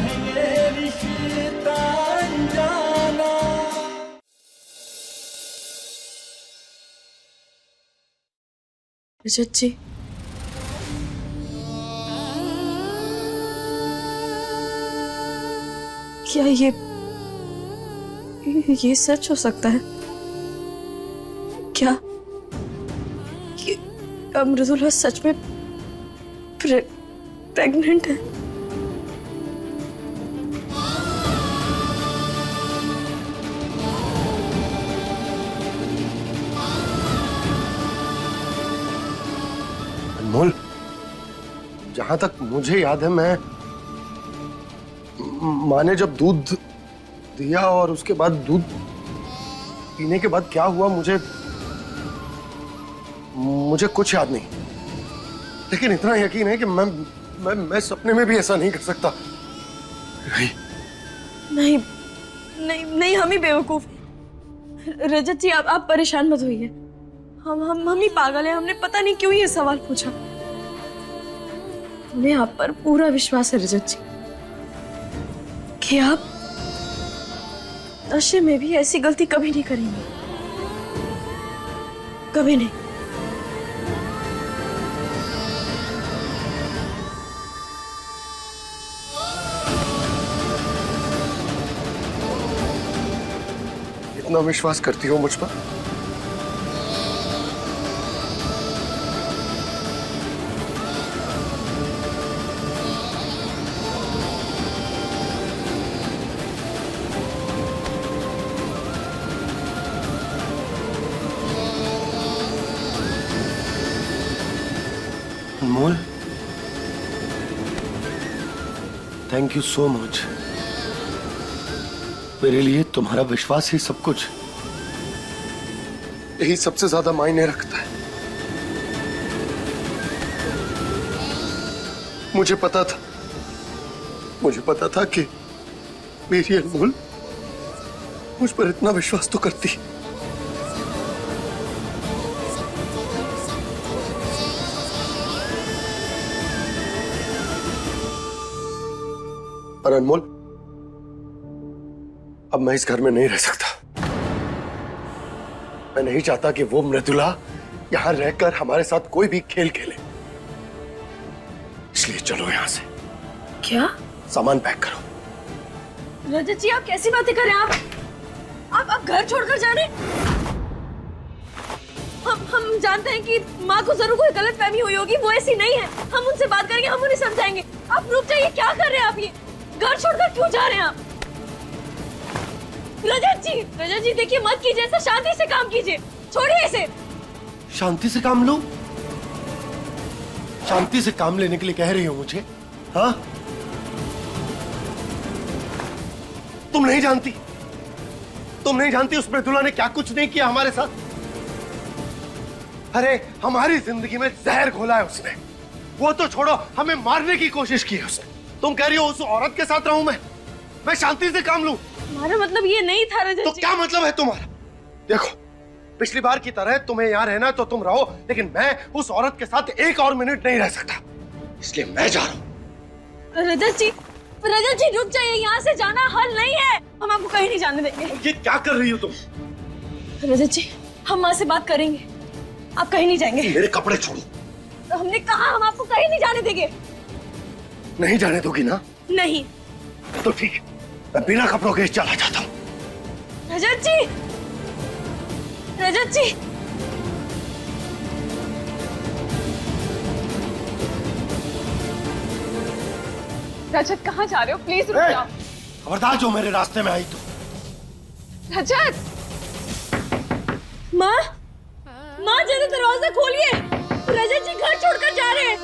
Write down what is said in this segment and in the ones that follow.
है ये रिश्ता अनजाना। रजत जी, क्या ये सच हो सकता है क्या कि मृदुला सच में प्रेग्नेंट है? अनमोल, जहां तक मुझे याद है, माँ ने जब दूध दिया और उसके बाद दूध पीने के बाद क्या हुआ मुझे कुछ याद नहीं, लेकिन इतना यकीन है कि मैं सपने में भी ऐसा नहीं कर सकता। नहीं, नहीं हम ही बेवकूफ। रजत जी, आप परेशान मत होइए। हम ही पागल हैं। हमने पता नहीं क्यों ये सवाल पूछा। हमें आप पर पूरा विश्वास है रजत जी कि आप नशे में भी ऐसी गलती कभी नहीं करेंगे, कभी नहीं। इतना विश्वास करती हो मुझ पर? अनमोल, थैंक यू सो मच। मेरे लिए तुम्हारा विश्वास ही सब कुछ, यही सबसे ज्यादा मायने रखता है। मुझे पता था कि मेरी अनमोल मुझ पर इतना विश्वास तो करती। पर अनमोल, अब मैं इस घर में नहीं रह सकता। मैं नहीं चाहता कि वो मृदुला यहां रहकर हमारे साथ कोई भी खेल खेले, इसलिए चलो यहां से। क्या? सामान पैक करो। रजत जी, आप कैसी बातें कर रहे हैं? आप घर छोड़कर जा रहे हैं? हम जानते हैं कि माँ को जरूर कोई गलतफहमी हुई होगी। वो ऐसी नहीं है। हम उनसे बात करेंगे, हम उन्हें समझाएंगे। आप रुक जाइए। क्या कर रहे हैं आप? ये घर छोड़कर क्यों जा रहे हैं आप? रजत जी देखिए, मत कीजिए ऐसा। शांति से काम कीजिए। छोड़िए इसे। शांति से काम लो? शांति से काम लेने के लिए कह रही हो मुझे? हाँ, तुम नहीं जानती उस मृदुला ने क्या कुछ नहीं किया हमारे साथ। अरे, हमारी जिंदगी में जहर घोला है उसने। वो तो छोड़ो, हमें मारने की कोशिश की है उसने। तुम कह रही हो उस औरत के साथ रहूं मैं शांति से काम लूं? हमारा मतलब ये नहीं था रजत जी। तो क्या मतलब है तुम्हारा? देखो, पिछली बार की तरह तुम्हें यहाँ रहना तो तुम रहो, लेकिन मैं उस औरत के साथ एक और मिनट नहीं रह सकता, इसलिए मैं जा रहा हूँ। रजत जी रुक जाइए। यहाँ से जाना हल नहीं है। हम आपको कहीं नहीं जाने देंगे। ये क्या कर रही हो तुम? रजत जी, हम माँ से बात करेंगे। आप कहीं नहीं जाएंगे। मेरे कपड़े छोड़ो। तो हमने कहा हम आपको कहीं नहीं जाने देंगे। नहीं जाने दोगी ना? नहीं। तो ठीक, मैं बिना कपड़ों के चला जाता हूँ। रजत जी रजत, कहाँ जा रहे हो? प्लीज रुक जाओ। खबरदार जो मेरे रास्ते में आई तो। रजत! माँ जल्दी दरवाजा खोलिए। रजत जी घर छोड़कर जा रहे हैं।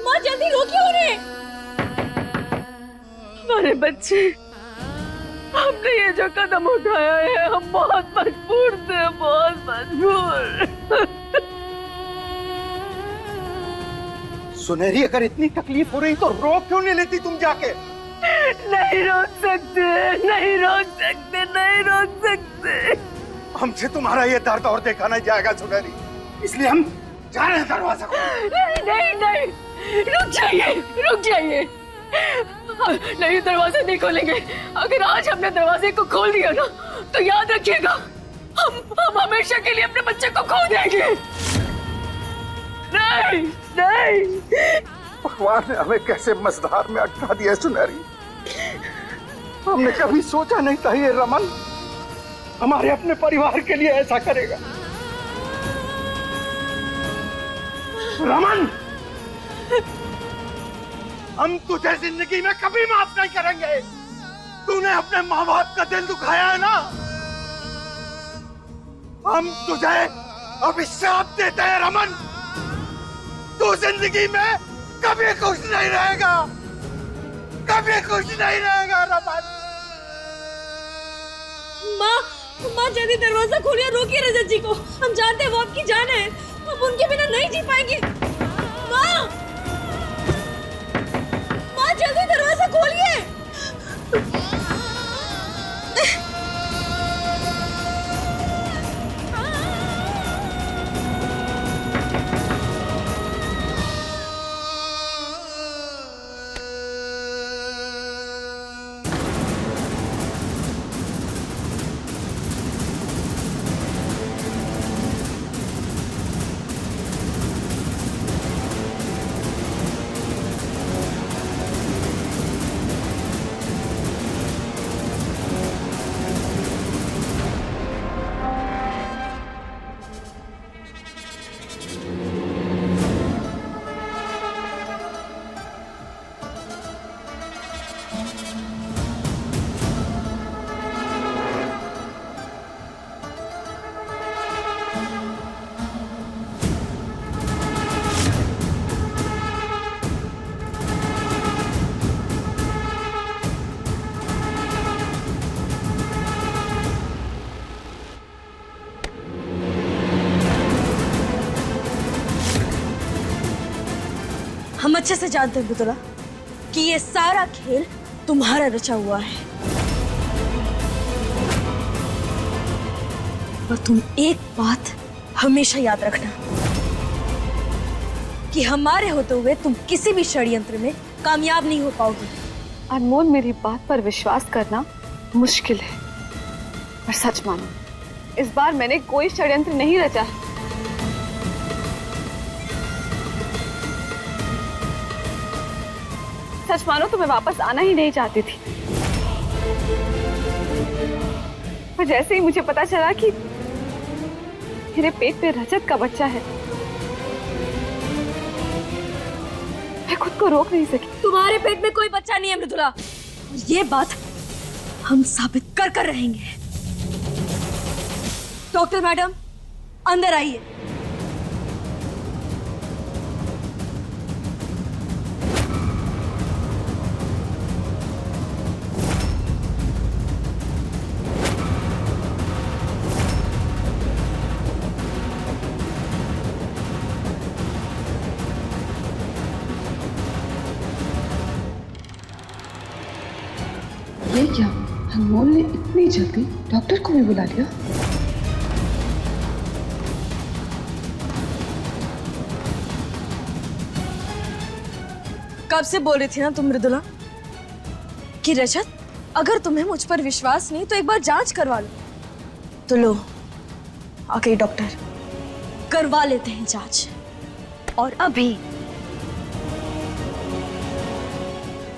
माँ जल्दी रोकिए उन्हें। हमारे बच्चे, हमने ये जो कदम उठाया है, हम बहुत मजबूर थे, बहुत मजबूर। सुनहरी, अगर इतनी तकलीफ हो रही तो रोक क्यों नहीं लेती तुम जाके? नहीं रोक सकते। हमसे तुम्हारा ये दर्द और देखा नहीं जाएगा सुनहरी, इसलिए हम जा रहे हैं दरवाजा खोलो। नहीं, रुक जाइए। नहीं, दरवाजा नहीं खोलेंगे। अगर आज हमने दरवाजे को खोल दिया ना, तो याद रखिएगा हम हमेशा के लिए अपने बच्चे को खो देंगे। नहीं नहीं, भगवान ने हमें कैसे मझधार में अटका दिया सुनहरी। हमने कभी सोचा नहीं था ये रमन हमारे अपने परिवार के लिए ऐसा करेगा। रमन, हम तुझे जिंदगी में कभी माफ नहीं करेंगे। तूने अपने माँ बाप का दिल दुखाया है ना, हम तुझे अभिशाप देते हैं रमन। तू जिंदगी में कभी खुश नहीं रहेगा, कभी खुश नहीं रहेगा रमन। माँ जल्दी दरवाजा खोलिए, रोकिए रजत जी को। हम जानते हैं वो आपकी जान है, हम उनके बिना नहीं जी पाएंगे। माँ जल्दी दरवाजा खोलिए। हम अच्छे से जानते हैं मृदुला कि ये सारा खेल तुम्हारा रचा हुआ है, और तुम एक बात हमेशा याद रखना कि हमारे होते हुए तुम किसी भी षड्यंत्र में कामयाब नहीं हो पाओगी। अनमोल, मेरी बात पर विश्वास करना मुश्किल है, पर सच मानो इस बार मैंने कोई षड्यंत्र नहीं रचा। सच मानो तो मैं वापस आना ही नहीं चाहती थी, पर जैसे ही मुझे पता चला कि मेरे पेट पे रजत का बच्चा है, मैं खुद को रोक नहीं सकी। तुम्हारे पेट में कोई बच्चा नहीं है मृदुला, और ये बात हम साबित कर रहेंगे। डॉक्टर मैडम, अंदर आइए। ये क्या, अनमोल ने इतनी जल्दी डॉक्टर को भी बुला लिया? कब से बोल रही थी ना तुम मृदुला कि रजत, अगर तुम्हें मुझ पर विश्वास नहीं तो एक बार जांच करवा लो। तो लो आ गई डॉक्टर, करवा लेते हैं जांच, और अभी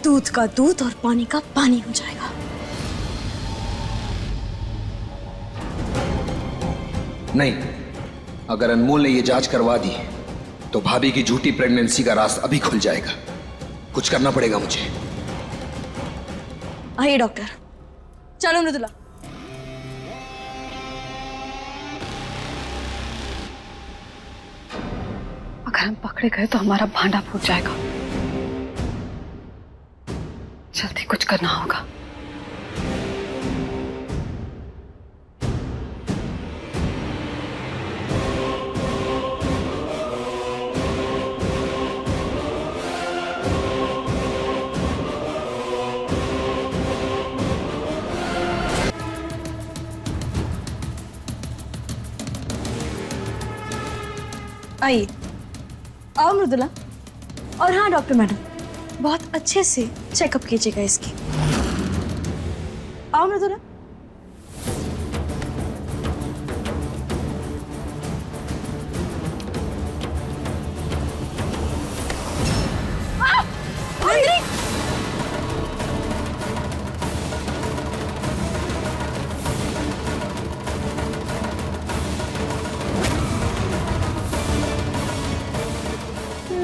दूध का दूध और पानी का पानी हो जाएगा। नहीं, अगर अनमोल ने ये जांच करवा दी तो भाभी की झूठी प्रेगनेंसी का राज अभी खुल जाएगा। कुछ करना पड़ेगा मुझे। आइए डॉक्टर, चलो मृदुला। अगर हम पकड़े गए तो हमारा भांडा फूट जाएगा। जल्दी कुछ करना होगा। आइए, आओ मृदुला। और हाँ डॉक्टर मैडम, बहुत अच्छे से चेकअप कीजिएगा इसकी। आओ मृदुला।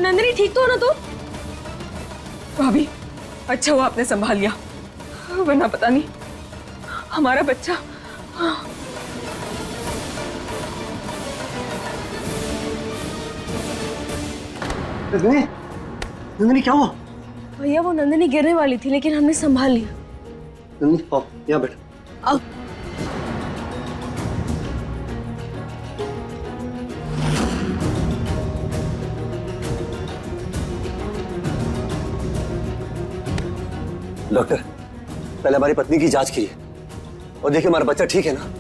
नंदिनी ठीक तो हो ना तू? भाभी अच्छा हुआ आपने संभाल लिया, वरना पता नहीं हमारा बच्चा। नंदिनी, नंदिनी क्या हुआ? भैया वो नंदिनी गिरने वाली थी लेकिन हमने संभाल लिया। नंदिनी आओ यहाँ बैठ। आओ। डॉक्टर, पहले हमारी पत्नी की जांच कीजिए और देखिए हमारा बच्चा ठीक है ना?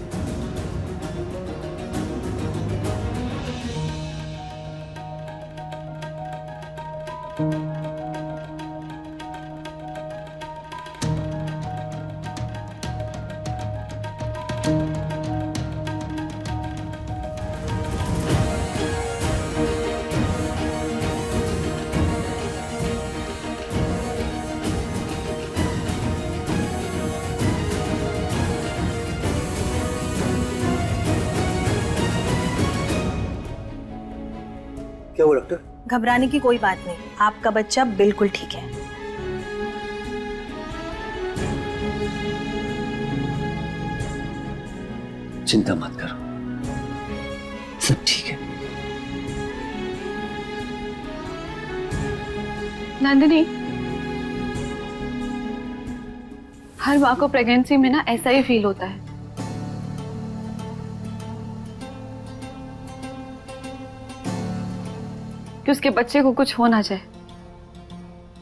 क्या हुआ डॉक्टर? घबराने की कोई बात नहीं, आपका बच्चा बिल्कुल ठीक है। चिंता मत करो, सब ठीक है। नंदिनी, हर माँ को प्रेगनेंसी में ना ऐसा ही फील होता है। कि उसके बच्चे को कुछ हो ना जाए।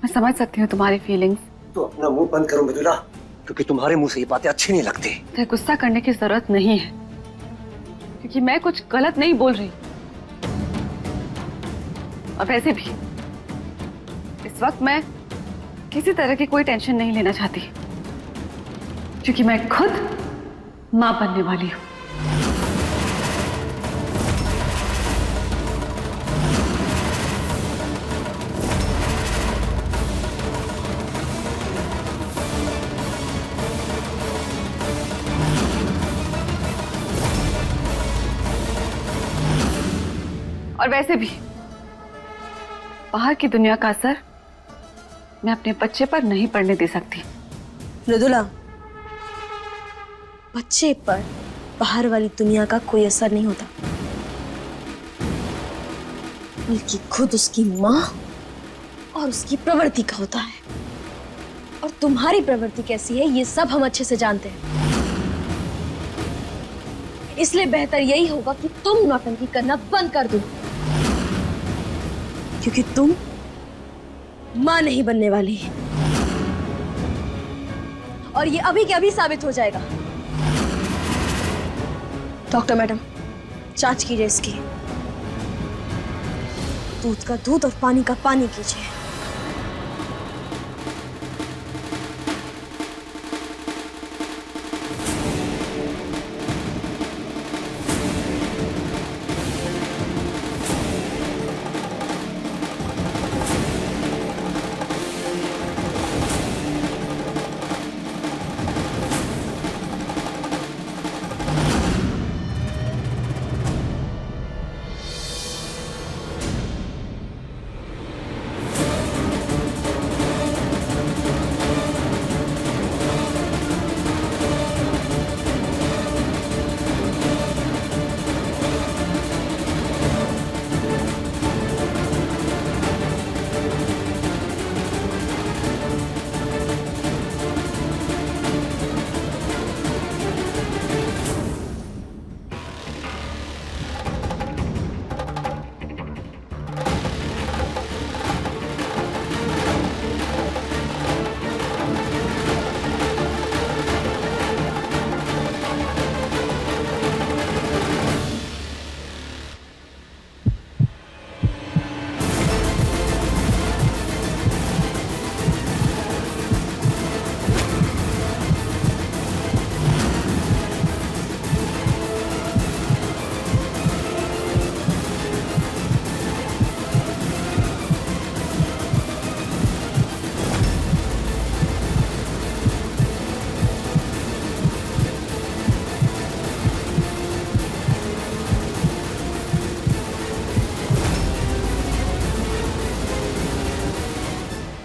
मैं समझ सकती हूँ तुम्हारी फीलिंग्स। तो अपना मुंह बंद करो मृदुला, क्योंकि तुम्हारे मुंह से ये बातें अच्छी नहीं लगती। तो गुस्सा करने की जरूरत नहीं है, क्योंकि मैं कुछ गलत नहीं बोल रही। और वैसे भी इस वक्त मैं किसी तरह की कोई टेंशन नहीं लेना चाहती, क्योंकि मैं खुद मां बनने वाली हूँ। और वैसे भी बाहर की दुनिया का असर मैं अपने बच्चे पर नहीं पड़ने दे सकती। मृदुला, बच्चे पर बाहर वाली दुनिया का कोई असर नहीं होता, बल्कि खुद उसकी मां और उसकी प्रवृत्ति का होता है। और तुम्हारी प्रवृत्ति कैसी है ये सब हम अच्छे से जानते हैं। इसलिए बेहतर यही होगा कि तुम नौटंकी करना बंद कर दो, क्योंकि तुम मां नहीं बनने वाली। और ये अभी के अभी साबित हो जाएगा। डॉक्टर मैडम, जांच कीजिए इसकी। दूध का दूध और पानी का पानी कीजिए।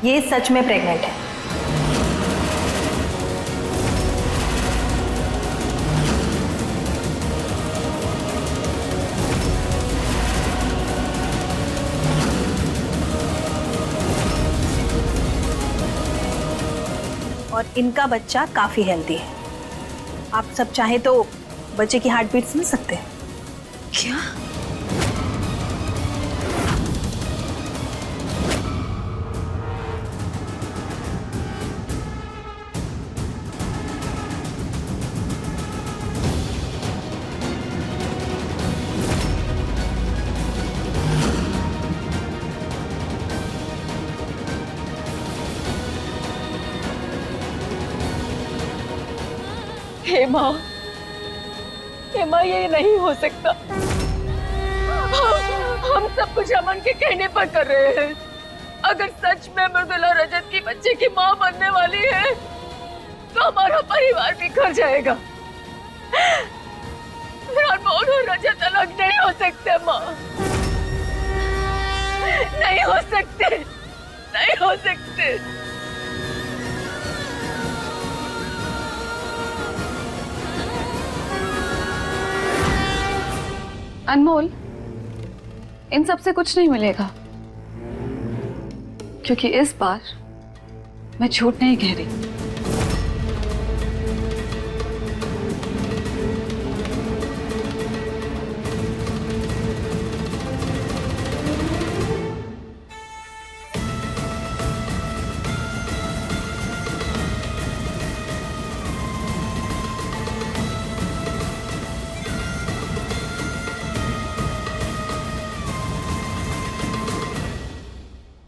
ये सच में प्रेग्नेंट है। और इनका बच्चा काफी हेल्दी है। आप सब चाहे तो बच्चे की हार्ट बीट सुन सकते हैं। क्या? हेमा, ये नहीं हो सकता। हम सब कुछ अमन के कहने पर कर रहे हैं। अगर सच में मृदुला रजत की बच्चे की मां बनने वाली है तो हमारा परिवार बिखर जाएगा। अनमोल और रजत अलग नहीं हो सकते माँ, नहीं हो सकते, नहीं हो सकते। अनमोल, इन सब से कुछ नहीं मिलेगा, क्योंकि इस बार मैं झूठ नहीं कह रही।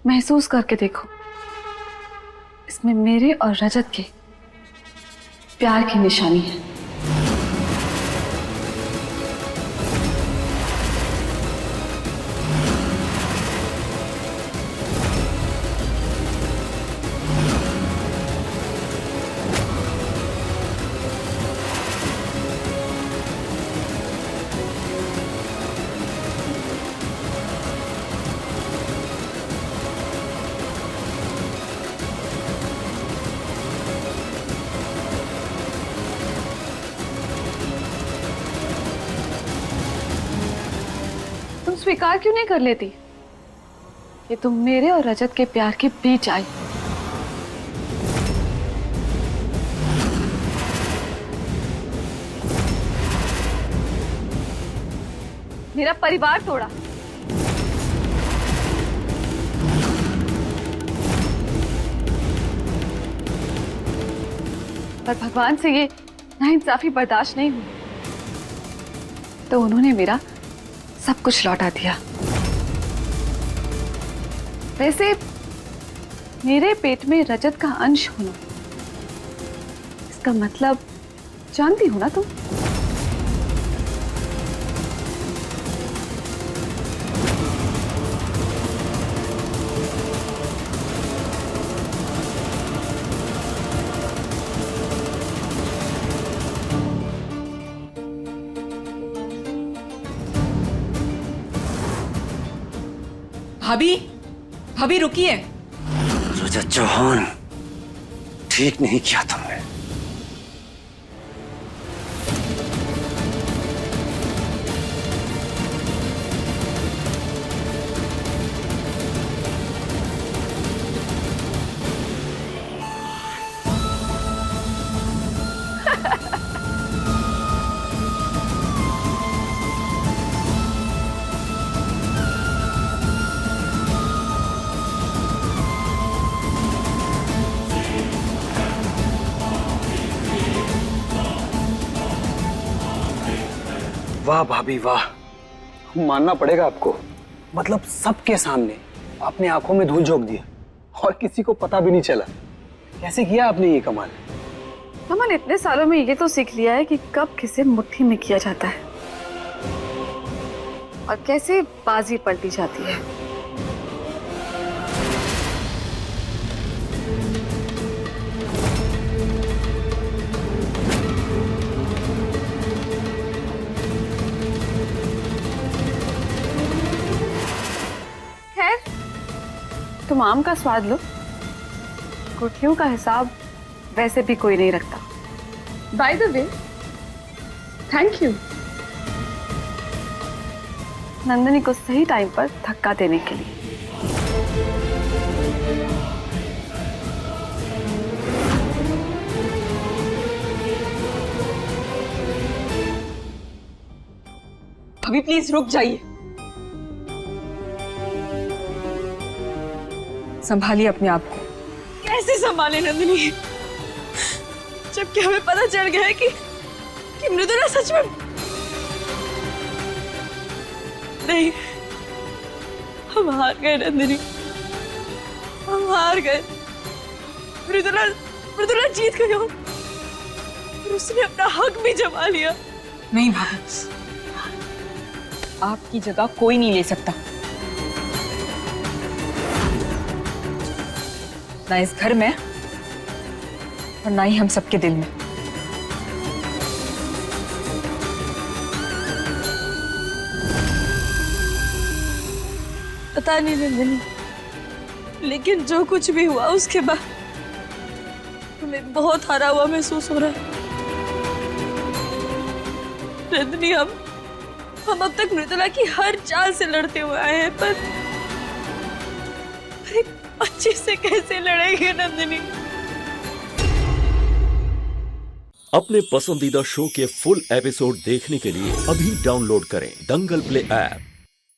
महसूस करके देखो, इसमें मेरे और रजत के प्यार की निशानी है। स्वीकार क्यों नहीं कर लेती? ये तुम मेरे और रजत के प्यार के बीच आई। मेरा परिवार तोड़ा, पर भगवान से ये नाइंसाफी बर्दाश्त नहीं हुई, तो उन्होंने मेरा सब कुछ लौटा दिया। वैसे मेरे पेट में रजत का अंश होना, इसका मतलब जानती हो ना तुम? भाभी रुकिए। रजत चौहान, ठीक नहीं किया तुमने। वाह भाभी वाह, मानना पड़ेगा आपको। मतलब सबके सामने आपने आंखों में धूल झोंक दिया और किसी को पता भी नहीं चला। कैसे किया आपने ये कमाल? अमन, इतने सालों में ये तो सीख लिया है कि कब किसे मुट्ठी में किया जाता है और कैसे बाजी पलटी जाती है। तुम आम का स्वाद लो, गुठलियों का हिसाब वैसे भी कोई नहीं रखता। By the way, thank you Nandini को सही टाइम पर धक्का देने के लिए। अभी प्लीज रुक जाइए, संभालिए अपने आप को। कैसे संभाले नंदिनी, जबकि हमें पता चल गया है कि मृदुला सच में नहीं। हम हार गए नंदिनी, हम हार गए। मृदुला जीत गई और उसने अपना हक भी जमा लिया। नहीं भाभी, आपकी जगह कोई नहीं ले सकता, ना इस घर में और ना ही हम सबके दिल में। पता नहीं नंदिनी, लेकिन जो कुछ भी हुआ उसके बाद हमें बहुत हारा हुआ महसूस हो रहा है। नंदिनी, हम अब तक मृदुला की हर चाल से लड़ते हुए आए हैं, पर एक बच्चे से कैसे लड़ेंगे नंदिनी? अपने पसंदीदा शो के फुल एपिसोड देखने के लिए अभी डाउनलोड करें दंगल प्ले ऐप।